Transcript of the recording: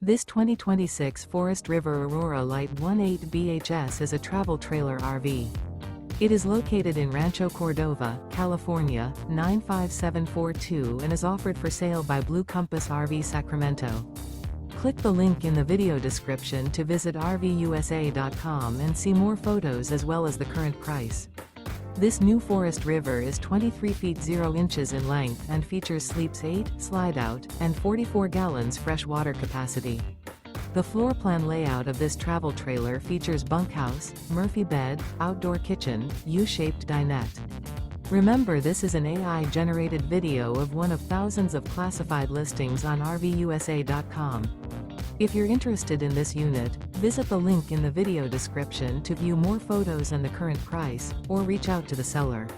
This 2026 Forest River Aurora Light 18 BHS is a travel trailer RV. It is located in Rancho Cordova, California, 95742 and is offered for sale by Blue Compass RV Sacramento. Click the link in the video description to visit RVUSA.com and see more photos as well as the current price. This new Forest River is 23 feet 0 inches in length and features sleeps 8, slide-out, and 44 gallons fresh water capacity. The floor plan layout of this travel trailer features bunkhouse, Murphy bed, outdoor kitchen, U-shaped dinette. Remember, this is an AI-generated video of one of thousands of classified listings on RVUSA.com. If you're interested in this unit, visit the link in the video description to view more photos and the current price, or reach out to the seller.